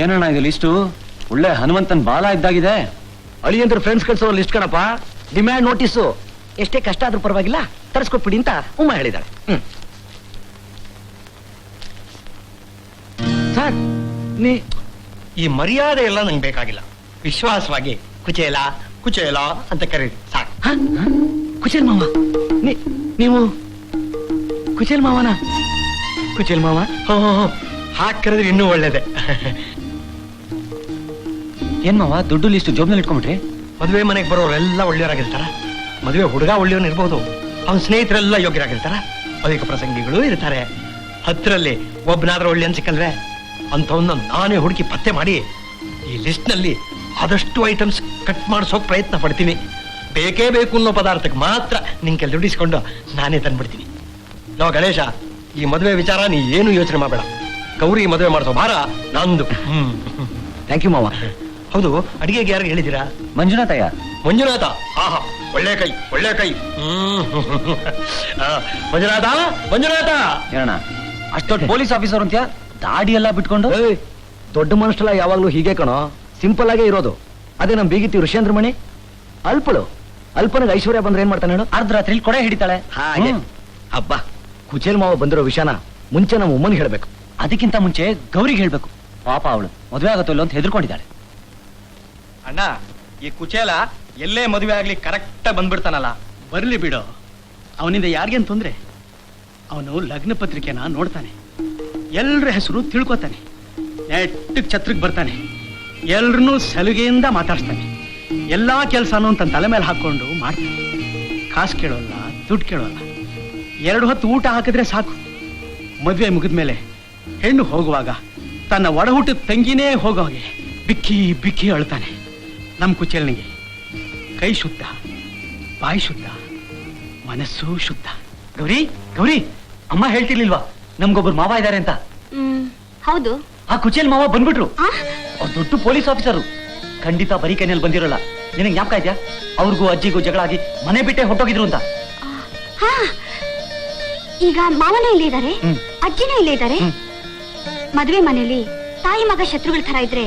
ಏನಣ್ಣ ಇದು ಲಿಸ್ಟು? ಒಳ್ಳೆ ಹನುಮಂತನ್ ಬಾಲ ಇದ್ದಾಗಿದೆ. ಅಳಿಯಂದ್ರ ಫ್ರೆಂಡ್ಸ್ ಕಳ್ಸೋ ಲಿಸ್ಟ್ ಕಣಪ್ಪ. Demand notice. ಎಷ್ಟೇ ಕಷ್ಟ ಆದ್ರೂ ಪರವಾಗಿಲ್ಲ, ತರಿಸ್ಕೊಟ್ಬಿಡಿ ಅಂತ ಉಮಾ ಹೇಳಿದಾಳೆ. ಸರ್, ಈ ಮರ್ಯಾದೆ ಎಲ್ಲ ನಂಗೆ ಬೇಕಾಗಿಲ್ಲ. ವಿಶ್ವಾಸವಾಗಿ ಕುಚೇಲ ಕುಚೇಲ ಅಂತ ಕರೀರಿ ಸಾಕು. ಕುಚೇಲ್ ಮಾವ, ನೀವು ಕುಚೇಲ್ ಮಾವನ? ಕುಚೇಲ್ ಮಾವ? ಹಾಕಿ ಕರೆದ್ರೆ ಇನ್ನೂ ಒಳ್ಳೇದೆ. ಏನ್ ಮಾವ, ದುಡ್ಡು ಲಿಸ್ಟ್ ಜೋಬ್ನಲ್ಲಿ ಇಟ್ಕೊಂಡ್ಬಿಟ್ರಿ? ಮದುವೆ ಮನೆಗೆ ಬರೋರೆಲ್ಲ ಒಳ್ಳೆಯವರಾಗಿರ್ತಾರ. ಮದುವೆ ಹುಡುಗ ಒಳ್ಳೆಯವನ್ ಇರ್ಬೋದು, ಅವನ ಸ್ನೇಹಿತರೆಲ್ಲ ಯೋಗ್ಯರಾಗಿರ್ತಾರ. ಅಧಿಕ ಪ್ರಸಂಗಿಗಳು ಇರ್ತಾರೆ. 10ರಲ್ಲಿ ಒಬ್ಬನಾದ್ರೂ ಒಳ್ಳೆಯನ್ ಸಿಕ್ಕಲ್ವೇ ಅಂಥವನ್ನ ನಾನೇ ಹುಡುಕಿ ಪತ್ತೆ ಮಾಡಿ ಈ ಲಿಸ್ಟ್ ನಲ್ಲಿ ಆದಷ್ಟು ಐಟಮ್ಸ್ ಕಟ್ ಮಾಡಿಸೋಕ್ ಪ್ರಯತ್ನ ಪಡ್ತೀನಿ. ಬೇಕೇ ಬೇಕು ಅನ್ನೋ ಪದಾರ್ಥಕ್ಕೆ ಮಾತ್ರ ನಿಂಗೆ ದುಡಿಸ್ಕೊಂಡು ನಾನೇ ತಂದ್ಬಿಡ್ತೀನಿ. ನೋ ಗಣೇಶ, ಈ ಮದುವೆ ವಿಚಾರ ನೀ ಏನು ಯೋಚನೆ ಮಾಡಬೇಡ. ಗೌರಿ ಮದುವೆ ಮಾಡಿಸೋ ಭಾರ ನಂದು. ಥ್ಯಾಂಕ್ ಯು ಮಾವ. ಹೌದು, ಅಡಿಗೆಗೆ ಯಾರು ಹೇಳಿದ್ದೀರಾ? ಮಂಜುನಾಥಯ್ಯ. ಮಂಜುನಾಥ, ಆಹಾ, ಒಳ್ಳೆ ಕೈ, ಒಳ್ಳೆ ಕೈ. ಮಂಜುನಾಥ, ಮಂಜುನಾಥ. ಏನಣ್ಣ ಅಷ್ಟೊಟ್ಟು ಪೊಲೀಸ್ ಆಫೀಸರ್ ಅಂತ್ಯಾ? ದಾಡಿ ಎಲ್ಲ ಬಿಟ್ಕೊಂಡು? ದೊಡ್ಡ ಮನುಷ್ಯಲ್ಲ ಯಾವಾಗ್ಲೂ ಹೀಗೆ ಕಣೋ, ಸಿಂಪಲ್ ಆಗೇ ಇರೋದು. ಅದೇ ನಮ್ ಬೀಗಿತಿ ಋಷೇಂದ್ರ ಮಣಿ ಅಲ್ಪಳು. ಅಲ್ಪನಿಗೆ ಐಶ್ವರ್ಯ ಬಂದ್ರೆ ಏನ್ ಮಾಡ್ತಾನೆ ಹೇಳು? ಅರ್ಧರಾತ್ರಿ ಕೊಡೆ ಹಿಡಿತಾಳೆ. ಹಾಗೆ ಹಬ್ಬ. ಕುಚೇಲ್ ಮಾವ ಬಂದಿರೋ ವಿಷಯನ ಮುಂಚೆ ನಮ್ಮ ಅಮ್ಮನಿಗೆ ಹೇಳ್ಬೇಕು. ಅದಕ್ಕಿಂತ ಮುಂಚೆ ಗೌರಿಗೆ ಹೇಳ್ಬೇಕು. ಪಾಪ ಅವಳು ಮದುವೆ ಆಗತ್ತೋ ಅಂತ ಹೆದರ್ಕೊಂಡಿದ್ದಾಳೆ. ಅಣ್ಣ, ಈ ಕುಚೇಲ ಎಲ್ಲೇ ಮದುವೆ ಆಗ್ಲಿ ಕರೆಕ್ಟ್ ಬಂದ್ಬಿಡ್ತಾನಲ್ಲ. ಬರ್ಲಿ ಬಿಡೋ, ಅವನಿಂದ ಯಾರಿಗೇನು ತೊಂದ್ರೆ? ಅವನು ಲಗ್ನ ಪತ್ರಿಕೆನ ನೋಡ್ತಾನೆ, ಎಲ್ರ ಹೆಸರು ತಿಳ್ಕೊತಾನೆ, ನೆಟ್ಟಗ್ ಛತ್ರಕ್ಕೆ ಬರ್ತಾನೆ, ಎಲ್ರನ್ನೂ ಸಲುಗೆಯಿಂದ ಮಾತಾಡ್ಸ್ತಾನೆ. ಎಲ್ಲಾ ಕೆಲಸನೂ ತನ್ನ ತಲೆ ಮೇಲೆ ಹಾಕೊಂಡು ಮಾಡ್ತಾನೆ. ಕಾಸು ಕೇಳೋಲ್ಲ, ದುಡ್ಡು ಕೇಳೋಲ್ಲ. 2 ಹೊತ್ತು ಊಟ ಹಾಕಿದ್ರೆ ಸಾಕು. ಮದುವೆ ಮುಗಿದ್ಮೇಲೆ ಹೆಣ್ಣು ಹೋಗುವಾಗ ತನ್ನ ಒಡಹುಟ್ಟಿದ ತಂಗಿನೇ ಹೋಗೋ ಹಾಗೆ ಬಿಕ್ಕಿ ಬಿಕ್ಕಿ ಅಳ್ತಾನೆ. ನಮ್ಮ ಕುಚೇಲನಿಗೆ ಕೈ ಶುದ್ಧ, ಬಾಯಿ ಶುದ್ಧ, ಮನಸ್ಸು ಶುದ್ಧ. ಗೌರಿ, ಗೌರಿ, ಅಮ್ಮ ಹೇಳ್ತಿರ್ಲಿಲ್ವಾ ನಮ್ಗೊಬ್ರು ಮಾವ ಇದಾರೆ ಅಂತ? ಹೌದು. ಆ ಕುಚೇಲ್ ಮಾವ ಬಂದ್ಬಿಟ್ರು. ಅವ್ರು ದೊಡ್ಡ ಪೊಲೀಸ್ ಆಫೀಸರು. ಖಂಡಿತ ಬರೀ ಕೈನಲ್ಲಿ ಬಂದಿರೋಲ್ಲ. ನಿನಗೆ ಜ್ಞಾಪಕ ಇದೆಯಾ? ಅವ್ರಿಗೂ ಅಜ್ಜಿಗೂ ಜಗಳ ಆಗಿ ಮನೆ ಬಿಟ್ಟೆ ಹೊಟ್ಟೋಗಿದ್ರು ಅಂತ. ಈಗ ಮಾವನೂ ಇಲ್ಲೇ ಇದ್ದಾರೆ, ಅಜ್ಜಿನೂ ಇಲ್ಲೇ ಇದ್ದಾರೆ. ಮದುವೆ ಮನೆಯಲ್ಲಿ ತಾಯಿ ಮಗ ಶತ್ರುಗಳ ತರ ಇದ್ರೆ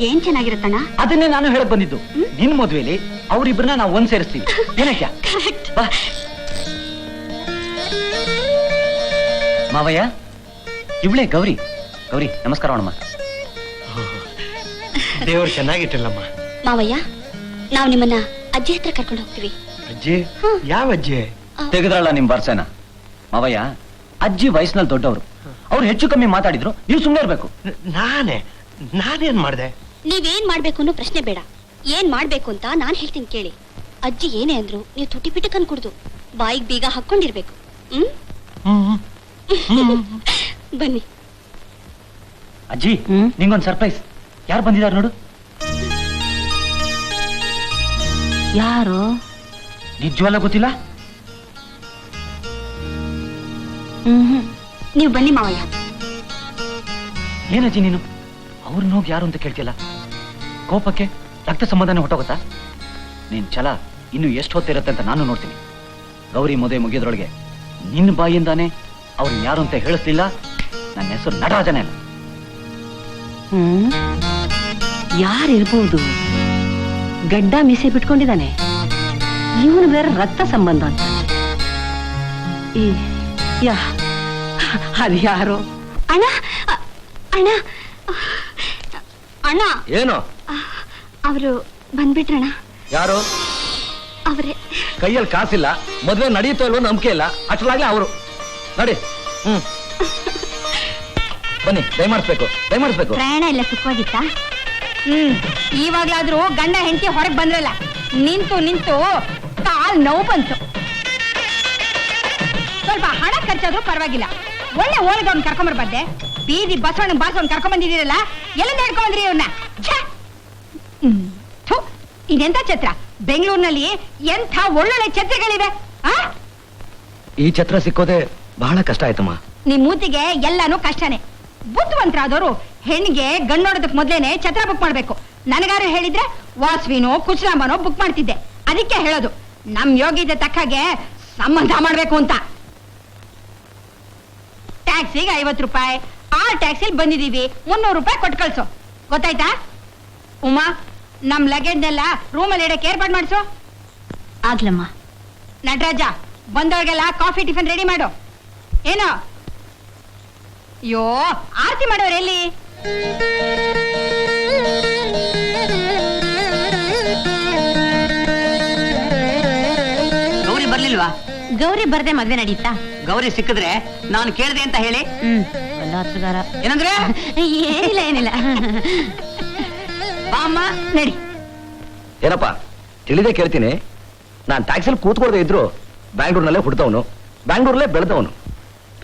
ಏನ್ ಚೆನ್ನಾಗಿರುತ್ತಣ್ಣ. ಅದನ್ನೇ ನಾನು ಹೇಳಕ್ ಬಂದಿದ್ದು. ನಿನ್ ಮದ್ವೆಲಿ ಅವ್ರಿಬ್ರನ್ನ ನಾವು ಒಂದ್ ಸೇರಿಸ್ತೀವಿ. ಏನಕ್ಕೆ ಮಾವಯ್ಯ, ಇವಳೇ ಗೌರಿ. ಗೌರಿ ನಮಸ್ಕಾರ ಅಣ್ಣಮ್ಮ. ದೇವರು ಚೆನ್ನಾಗಿಟ್ಟಿಲ್ಲಮ್ಮ. ಮಾವಯ್ಯ, ನಾವು ನಿಮ್ಮನ್ನ ಅಜ್ಜಿ ಹತ್ರ ಕರ್ಕೊಂಡು ಹೋಗ್ತೀವಿ. ಅಜ್ಜಿ? ಯಾವ ಅಜ್ಜಿ? ತೆಗೆದ್ರಲ್ಲ ನಿಮ್ ಬರ್ಸೇನ. ಮಾವಯ್ಯ, ಅಜ್ಜಿ ವಯಸ್ಸಿನಲ್ಲಿ ದೊಡ್ಡವರು, ಅವ್ರು ಹೆಚ್ಚು ಕಮ್ಮಿ ಮಾತಾಡಿದ್ರು, ನೀವು ಸುಮ್ಮನೆ ಇರ್ಬೇಕು. ನಾನೇನ್ ಮಾಡ್ದೆ? ನೀವೇನ್ ಮಾಡ್ಬೇಕು ಅನ್ನೋ ಪ್ರಶ್ನೆ ಬೇಡ, ಏನ್ ಮಾಡ್ಬೇಕು ಅಂತ ನಾನ್ ಹೇಳ್ತೀನಿ ಕೇಳಿ. ಅಜ್ಜಿ ಏನೇ ಅಂದ್ರು ನೀವು ತುಟಿ ಪಿಟಕನ್ ಕುಡ್ದು ಬಾಯಿಗೆ ಬೀಗ ಹಾಕೊಂಡಿರ್ಬೇಕು. ಬನ್ನಿ. ಅಜ್ಜಿ, ನಿಂಗೊಂದ್ ಸರ್ಪ್ರೈಸ್. ಯಾರು ಬಂದಿದ್ದಾರೆ ನೋಡು. ಯಾರು? ನಿಜವಲ್ಲ ಗೊತ್ತಿಲ್ಲ. ನೀವು ಬನ್ನಿ ಮಾವಯ್ಯ. ಏನಜ್ಜಿ ನೀನು ಅವ್ರನ್ನ ಹೋಗಿ ಯಾರು ಅಂತ ಕೇಳ್ತಿಲ್ಲ? ಕೋಪಕ್ಕೆ ರಕ್ತ ಸಂಬಂಧನೇ ಹೊಟ್ಟೋಗುತ್ತಾ? ನೀನ್ ಛಲ ಇನ್ನು ಎಷ್ಟು ಹೊತ್ತಿರತ್ತೆ ಅಂತ ನಾನು ನೋಡ್ತೀನಿ. ಗೌರಿ ಮದುವೆ ಮುಗಿಯೋದ್ರೊಳಗೆ ನಿನ್ನ ಬಾಯಿಂದಾನೆ ಅವ್ರನ್ನ ಯಾರು ಅಂತ ಹೇಳಿಸ್ಲಿಲ್ಲ. ನನ್ನ ಹೆಸರು ನಟರಾಜನೇ ಅಲ್ಲ. ಯಾರಿರ್ಬೋದು? ಗಡ್ಡ ಮೀಸೆ ಬಿಟ್ಕೊಂಡಿದ್ದಾನೆ. ಇವನು ಬೇರೆ ರಕ್ತ ಸಂಬಂಧ ಅಂತ. ಅದ್ಯಾರೋ? ಅಣ್ಣ ಅಣ್ಣ ಅಣ್ಣ, ಏನು? ಅವರು ಬಂದ್ಬಿಟ್ರಣ್ಣ. ಯಾರು? ಅವರೇ. ಕೈಯಲ್ಲಿ ಕಾಸಿಲ್ಲ, ಮದುವೆ ನಡೆಯುತ್ತೋ ಇಲ್ವೋ ನಂಬಿಕೆ ಇಲ್ಲ, ಅಷ್ಟಲಾಗ್ಲೇ ಅವರು. ನೋಡಿ, ಬನ್ನಿ, ದಯಮಾಡಿಸ್ಬೇಕು. ಪ್ರಯಾಣ ಎಲ್ಲ ಸುಖವಾಗಿತ್ತಾ? ಇವಾಗ್ಲಾದ್ರೂ ಗಂಡ ಹೆಂಡತಿ ಹೊರಗೆ ಬಂದ್ರಲ್ಲ, ನಿಂತು ಕಾಲ್ ನೋವು ಬಂತು. ಸ್ವಲ್ಪ ಹಣ ಖರ್ಚಾದ್ರೂ ಪರವಾಗಿಲ್ಲ. ಒಳ್ಳೆ ಓಳಿದವ್ನ ಕರ್ಕೊಂಬರ್ಬಾರ್ದೆ. ಬೀದಿ ಬಸವಣ್ಣ ಕರ್ಕೊಂಡ್ ಬಂದಿದ್ದೀರಲ್ಲ, ಎಲ್ಲಿಂದ ಹಿಡ್ಕೊಂಡ್ರಿ ಇವನ್ನ? ಇದೆಂತ ಛತ್ರ? ಬೆಂಗಳೂರಿನಲ್ಲಿ ಎಂಥ ಒಳ್ಳೊಳ್ಳೆ ಛತ್ರಿಗಳಿವೆ. ಈ ಛತ್ರ ಸಿಕ್ಕೋದೆ ಬಹಳ ಕಷ್ಟ ಆಯ್ತಮ್ಮ. ನಿಮ್ ಮೂತಿಗೆ ಎಲ್ಲಾನು ಕಷ್ಟನೇ. ಬುದ್ಧಿವಂತರಾದವರು ಹೆಣ್ಣಿಗೆ ಗಣ್ಣೋಡೋದಕ್ ಮೊದ್ಲೇನೆ ಛತ್ರ ಬುಕ್ ಮಾಡ್ಬೇಕು. ನನಗಾರು ಹೇಳಿದ್ರೆ ವಾಸ್ವಿನೋ ಕುಚ್ರಾಮನೋ ಬುಕ್ ಮಾಡ್ತಿದ್ದೆ. ಅದಕ್ಕೆ ಹೇಳೋದು, ನಮ್ ಯೋಗ್ಯತೆ ತಕ್ಕಾಗೆ ಸಂಬಂಧ ಮಾಡ್ಬೇಕು ಅಂತ. ಟ್ಯಾಕ್ಸಿಗೆ 50 ರೂಪಾಯಿ, ಆ ಟ್ಯಾಕ್ಸಿಲ್ ಬಂದಿದೀವಿ, 300 ರೂಪಾಯಿ ಕೊಟ್ಟು ಕಳ್ಸೋ. ಗೊತ್ತಾಯ್ತಾ? ಉಮಾ, ನಮ್ ಲಗೇಜ್ನೆಲ್ಲ ರೂಮಲ್ಲಿ ಇಡಕ್ಕೆ ಏರ್ಪಾಡು ಮಾಡಿಸು. ಆಗ್ಲಮ್ಮ. ನಟರಾಜ, ಬಂದವ್ರಿಗೆಲ್ಲ ಕಾಫಿ ಟಿಫನ್ ರೆಡಿ ಮಾಡು. ಏನೋ? ಅಯ್ಯೋ, ಆರತಿ ಮಾಡೋರು ಎಲ್ಲಿ? ಗೌರಿ ಬರ್ಲಿಲ್ವಾ? ಗೌರಿ ಬರ್ದೆ ಮದ್ವೆ ನಡೀತಾ? ಗೌರಿ ಸಿಕ್ಕಿದ್ರೆ ನಾನು ಕೇಳಿದೆ ಅಂತ ಹೇಳಿ. ಏನಂದ್ರೆ? ಏನಿಲ್ಲ. ಬಾ ಅಮ್ಮ, ನಡಿ. ಏನಪ್ಪ, ತಿಳಿದೇ ಕೇಳ್ತೀನಿ. ನಾನು ಟ್ಯಾಕ್ಸಿಲಿ ಕೂತ್ಕೊಳ್ದೆ ಇದ್ರು ಬ್ಯಾಂಗ್ಳೂರ್ನಲ್ಲೇ ಹುಡ್ತವನು, ಬ್ಯಾಂಗ್ಳೂರ್ಲೇ ಬೆಳೆದವನು.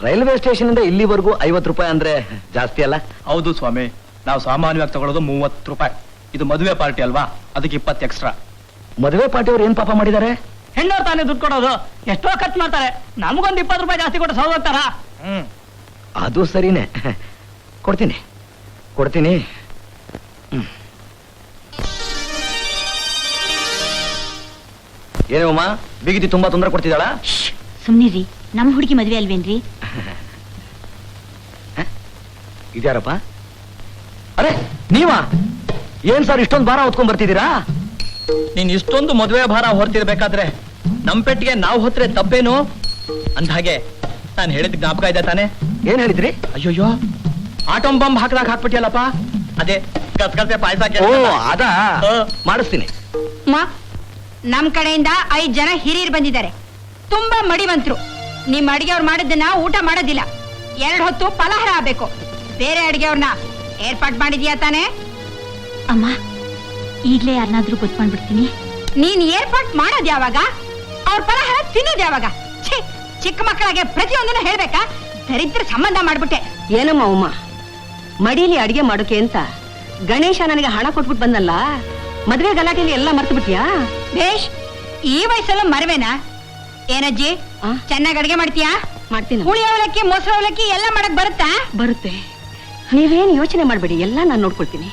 ರೈಲ್ವೆ ಸ್ಟೇಷನ್ ಇಂದ ಇಲ್ಲಿವರೆಗೂ 50 ರೂಪಾಯಿ ಅಂದ್ರೆ ಜಾಸ್ತಿ ಅಲ್ಲ? ಹೌದು ಸ್ವಾಮಿ, ನಾವು ಸಾಮಾನ್ಯವಾಗಿ ತಗೊಳ್ಳೋದು 30 ರೂಪಾಯಿ. ಇದು ಮದುವೆ ಪಾರ್ಟಿ ಅಲ್ವಾ, ಅದಕ್ಕೆ 20 ಎಕ್ಸ್ಟ್ರಾ. ಮದುವೆ ಪಾರ್ಟಿಯವ್ರು ಏನ್ ಪಾಪ ಮಾಡಿದ್ದಾರೆ? ಹೆಣ್ಣವ್ರು ತಾನೇ ದುಡ್ಡು ಕೊಡೋದು, ಎಷ್ಟೋ ಖರ್ಚು ಮಾಡ್ತಾರೆ. ನಮಗೊಂದು 20 ರೂಪಾಯಿ ಜಾಸ್ತಿ ಕೊಟ್ಟು ಸೌದಾಗ್ತಾರ? ಅದು ಸರಿನೇ, ಕೊಡ್ತೀನಿ. ಏನಮ್ಮ, ಬಿಗಿತಿ ತುಂಬಾ ತೊಂದರೆ ಕೊಡ್ತಿದ್ದಾಳ? ಸುಮ್ನಿರಿ, ನಮ್ ಹುಡುಗಿ ಮದ್ವೆ ಅಲ್ವೇನ್ರಿ? ಇದ್ಯಾರಪ್ಪ? ಅರೆ ನೀವಾ? ಏನ್ ಸರ್ ಇಷ್ಟೊಂದು ಭಾರ ಹೊತ್ಕೊಂಡ್ ಬರ್ತಿದ್ದೀರಾ? ನೀನ್ ಇಷ್ಟೊಂದು ಮದುವೆ ಭಾರ ಹೊರ್ತಿರ್ಬೇಕಾದ್ರೆ ನಮ್ ಪೆಟ್ಟಿಗೆ ನಾವು ಹೊತ್ರೆ ತಪ್ಪೇನು? ಅಂದ್ಹಾಗೆ ನಾನು ಹೇಳಿದ ಜ್ಞಾಪಕ ಇದೆ ತಾನೆ? ಏನ್ ಹೇಳಿದ್ರಿ? ಅಯ್ಯೋಯ್ಯೋ, ಆಟೋಮ್ ಬಾಂಬ್ ಹಾಕ್ದಾಗ ಹಾಕ್ಬಿಟ್ಟಿಯಲ್ಲಪ್ಪ. ಅದೇ ಗಸಗಸೆ ಪಾಯಸ. ಓ, ಅದಾ? ಮಾಡಿಸ್ತೀನಿ. ನಮ್ ಕಡೆಯಿಂದ 5 ಜನ ಹಿರಿಯರು ಬಂದಿದ್ದಾರೆ. ತುಂಬಾ ಮಡಿವಂತರು. ನಿಮ್ ಅಡಿಗೆಯವ್ರು ಮಾಡಿದ್ದನ್ನ ಊಟ ಮಾಡೋದಿಲ್ಲ. 2 ಹೊತ್ತು ಫಲಹಾರ ಆಗ್ಬೇಕು. ಬೇರೆ ಅಡಿಗೆಯವ್ರನ್ನ ಏರ್ಪಾಟ್ ಮಾಡಿದ್ಯಾ ತಾನೆ? ಅಮ್ಮ, ಈಗ್ಲೇ ಯಾರನ್ನಾದ್ರೂ ಗೊತ್ತು ಮಾಡ್ಬಿಡ್ತೀನಿ. ನೀನ್ ಏರ್ಪಾಟ್ ಮಾಡೋದ್ ಯಾವಾಗ? ಅವ್ರ ಫಲಹಾರ ತಿನ್ನೋದ್ ಯಾವಾಗ? ಚಿಕ್ಕ ಮಕ್ಕಳಿಗೆ ಪ್ರತಿಯೊಂದನ್ನು ಹೇಳ್ಬೇಕಾ? ದರಿದ್ರ ಸಂಬಂಧ ಮಾಡ್ಬಿಟ್ಟೆ. ಏನಮ್ಮ ಉಮ್ಮ, ಮಡಿಲಿ ಅಡಿಗೆ ಮಾಡೋಕೆ ಅಂತ ಗಣೇಶ ನನಗೆ ಹಣ ಕೊಟ್ಬಿಟ್ಟು ಬಂದಲ್ಲ, ಮದ್ವೆ ಗಲಾಟೆಯಲ್ಲಿ ಎಲ್ಲ ಮರ್ತು ಬಿಟ್ಯಾ? ಬೇಷ್, ಈ ವಯಸ್ಸಲ್ಲ ಮರವೇನಾ? ಏನಜ್ಜಿ, ಚೆನ್ನಾಗಿ ಅಡಿಗೆ ಮಾಡ್ತೀಯಾ? ಮಾಡ್ತೀನಿ. ಹುಳಿ ಅವಲಕ್ಕಿ, ಮೊಸರು ಅವಲಕ್ಕಿ ಎಲ್ಲ ಮಾಡಕ್ ಬರುತ್ತಾ? ಬರುತ್ತೆ. ನೀವೇನ್ ಯೋಚನೆ ಮಾಡ್ಬೇಡಿ, ಎಲ್ಲ ನಾನು ನೋಡ್ಕೊಳ್ತೀನಿ.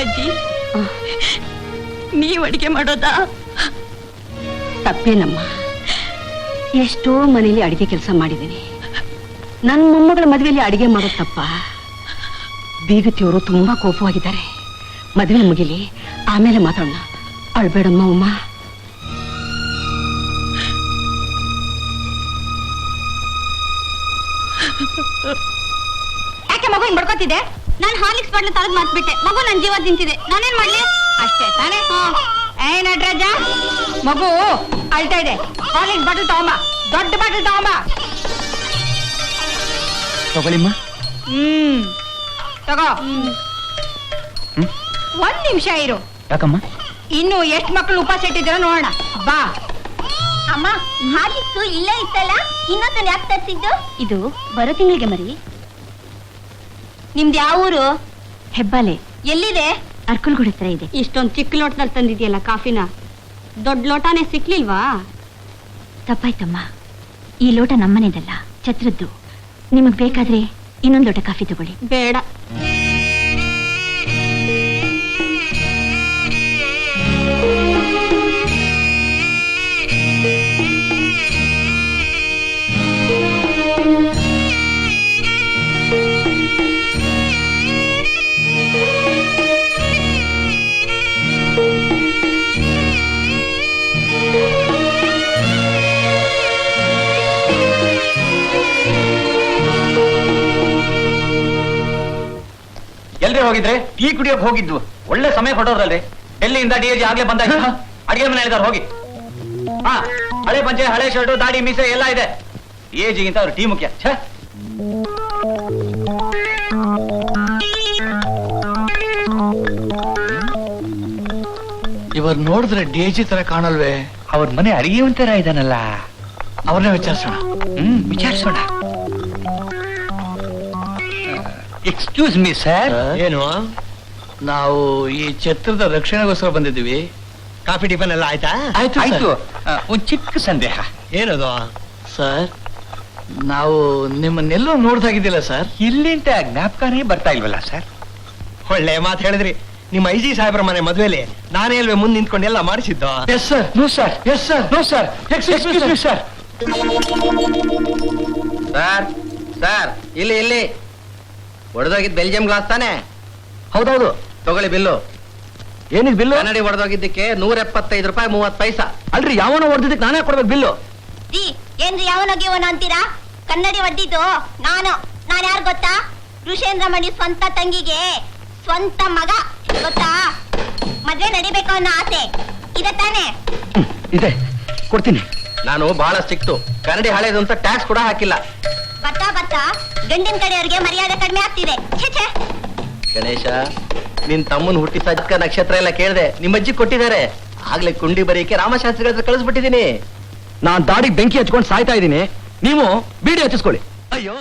ಅಜ್ಜಿ, ನೀವ್ ಅಡಿಗೆ ಮಾಡೋದಾ? ತಪ್ಪೇನಮ್ಮ. ಎಷ್ಟೋ ಮನೇಲಿ ಅಡಿಗೆ ಕೆಲಸ ಮಾಡಿದ್ದೀನಿ. ನನ್ನ ಮೊಮ್ಮಗಳ ಮದುವೆಯಲ್ಲಿ ಅಡಿಗೆ ಮಾಡೋದು ತಪ್ಪ. ಬೀಗತಿಯವರು ತುಂಬಾ ಕೋಪವಾಗಿದ್ದಾರೆ. ಮದುವೆ ಮುಗಿಲಿ, ಆಮೇಲೆ ಮಾತಾಡೋಣ. ಅಳ್ಬೇಡಮ್ಮ ಉಮ್ಮ. ಯಾಕೆ ಮಗು ಹಿಂಗ್ ಬಡ್ಕೋತಿದೆ? ನಾನು ಹಾರ್ಲಿಕ್ಸ್ ಬಾಟ್ಲು ತರದ್ ಮಾತ್ಬಿಟ್ಟೆ. ಮಗು ನನ್ ಜೀವ ತಿಂತಿದೆ. ನಾನೇನ್ ಮಾಡ್ಲಿ? ಅಷ್ಟೇ ತಾನೇ? ಏ ನಟರಾಜ, ಮಗು ಅಳ್ತಾ ಇದೆ. ಹಾಲಿಗೆ ಬಾಟಲ್ ತಗೊಂಬ, ದೊಡ್ಡ ಬಾಟಲ್ ತಗೊಂಬ. ತಗೊಳ್ಳಿಮ್ಮ. ತಗೋ. ಒಂದ್ ನಿಮಿಷ ಇರು. ಯಾಕಮ್ಮ? ಇನ್ನು ಎಷ್ಟು ಮಕ್ಕಳು ಉಪವಾಸ ಇಟ್ಟಿದ್ದೀರ ನೋಡೋಣ. ಬಾ. ಅಮ್ಮ, ಹಾರ್ಲಿಕ್ಸ್ ಇಲ್ಲೇ ಇತ್ತಲ್ಲ, ಇನ್ನೊಂದನ್ನ ಯಾಕೆ ತರಿಸಿದ್ದು? ಇದು ಬರೋ ತಿಂಗಳಿಗೆ ಮರಿ. ನಿಮ್ದು ಯಾವ ಊರು? ಹೆಬ್ಬಾಲೆ. ಎಲ್ಲಿದೆ? ಅರ್ಕಲ್ಗೂಡ ಹತ್ರ ಇದೆ. ಇಷ್ಟೊಂದು ಚಿಕ್ಕ ಲೋಟದಲ್ಲಿ ತಂದಿದ್ಯಲ್ಲ ಕಾಫಿನ, ದೊಡ್ಡ ಲೋಟನೇ ಸಿಕ್ಲಿಲ್ವಾ? ತಪ್ಪಾಯ್ತಮ್ಮ, ಈ ಲೋಟ ನಮ್ಮನೇದಲ್ಲ, ಛತ್ರದ್ದು. ನಿಮಗ್ ಬೇಕಾದ್ರೆ ಇನ್ನೊಂದು ಲೋಟ ಕಾಫಿ ತಗೊಳ್ಳಿ. ಬೇಡ. ಎಲ್ರಿ ಹೋಗಿದ್ರೆ? ಟೀ ಕುಡಿಯೋಕ್ ಹೋಗಿದ್ವು. ಒಳ್ಳೆ ಸಮಯ ಕೊಟ್ಟೋದ್ರಲ್ರಿ. ಡೆಲ್ಲಿಯಿಂದ DAG ಆಗ್ಲೇ ಬಂದಾಗ ಅಡಿಗೆ ಮನೆ ಹೇಳಿದಾರೆ ಹೋಗಿ. ಹಾ, ಹಳೆ ಪಂಚೆ, ಹಳೆ ಶರ್ಟು, ದಾಡಿ, ಮೀಸೆ ಎಲ್ಲ ಇದೆ. ಏಜಿಗಿಂತ ಅವ್ರ ಟೀ ಮುಖ್ಯ. ಛೇ, ಇವರು ನೋಡಿದ್ರೆ DAG ತರ ಕಾಣಲ್ವೇ? ಅವ್ರ ಮನೆ ಅಡಿಗೆ ಒಂಥರ ಇದಾನಲ್ಲ. ಅವ್ರನ್ನೇ ವಿಚಾರಿಸೋಣ. ವಿಚಾರಿಸೋಣ. Excuse me sir. ಏನು? ನಾವು ಈ ಛತ್ರದ ರಕ್ಷಣೆಗೋಸ್ಕರ ಬಂದಿದ್ದೀವಿ. ಕಾಫಿ ಟಿಫನ್ ಎಲ್ಲ ಆಯ್ತಾ? ಆಯ್ತು. ಒಂದ್ ಚಿಕ್ಕ ಸಂದೇಹ. ಏನದು? ಸರ್, ನಾವು ನಿಮ್ಮನ್ನೆಲ್ಲೋ ನೋಡ್ದಾಗಿದ್ದಿಲ್ಲ ಸರ್. ಇಲ್ಲಿಂದ ಜ್ಞಾಪಕನೇ ಬರ್ತಾ ಇಲ್ವಲ್ಲ ಸರ್? ಒಳ್ಳೆ ಮಾತು ಹೇಳಿದ್ರಿ. ನಿಮ್ಮ ಐಜಿ ಸಾಹೇಬ್ರ ಮನೆ ಮದುವೆಲಿ ನಾನೇ ಅಲ್ವೇ ಮುಂದೆ ನಿಂತ್ಕೊಂಡು ಎಲ್ಲ ಮಾಡಿಸಿದ್ದು. Yes sir. No sir. Yes sir. No sir. Excuse me sir. Sir sir, ಇಲ್ಲಿ ಒಡೆದೋಗಿದ್ ಬೆಲ್ಜಿಯಂ ಗ್ಲಾಸ್ ತಾನೆ? ಹೌದೌದು. ತಗೊಳ್ಳಿ ಬಿಲ್ಲು. ಏನಿದ್ ಬಿಲ್ಲು? ಕನ್ನಡಿ ಒಡೆದೋಗಿದ್ದಕ್ಕೆ 175 ರೂಪಾಯಿ 30 ಪೈಸಾ. ಅಲ್ರಿ, ಯಾವನೋ ಹೊಡೆದಿದ್ದಕ್ಕೆ ನಾನೇ ಕೊಡ್ಬೇಕು ಬಿಲ್ಲು? ಏನ್ರಿ ಯಾವನಾಗಿವನ ಅಂತೀರಾ? ಕನ್ನಡಿ ಒಡ್ಡಿದ್ದು ನಾನು ಯಾರು ಗೊತ್ತಾ? ಋಷೇಂದ್ರ ಮಣಿ ಸ್ವಂತ ತಂಗಿಗೆ ಸ್ವಂತ ಮಗ ಗೊತ್ತಾ? ಮದ್ವೆ ನಡಿಬೇಕು ಅನ್ನೋ ಆಸೆ ಇದೆ ತಾನೆ? ಇದೆ, ಕೊಡ್ತೀನಿ. ನಾನು ಬಹಳ ಸ್ಟ್ರಿಕ್ಟು. ಕನ್ನಡಿ ಹಳೇದು ಅಂತ ಟ್ಯಾಕ್ಸ್ ಕೂಡ ಹಾಕಿಲ್ಲ. ಬರ್ತಾ ಗಂಡಿನ ಕಡೆಯವ್ರಿಗೆ ಮರ್ಯಾದೆ ಕಡಿಮೆ ಆಗ್ತಿದೆ. ಛೇ. ಗಣೇಶ, ನಿನ್ ತಮ್ಮನ್ ಹುಟ್ಟಿ ಸಜ್ಕ ನಕ್ಷತ್ರ ಎಲ್ಲ ಕೇಳಿದೆ. ನಿಮ್ಮ ಅಜ್ಜಿ ಕೊಟ್ಟಿದ್ದಾರೆ. ಆಗ್ಲೇ ಕುಂಡಿ ಬರೀಕೆ ರಾಮಶಾಸ್ತ್ರಿಗಳ ಹತ್ರ ಕಳಿಸ್ಬಿಟ್ಟಿದ್ದೀನಿ. ನಾನ್ ದಾಡಿಗೆ ಬೆಂಕಿ ಹಚ್ಕೊಂಡು ಸಾಯ್ತಾ ಇದ್ದೀನಿ. ನೀವು ಬೀಡಿ ಹಚ್ಚಿಸ್ಕೊಳ್ಳಿ. ಅಯ್ಯೋ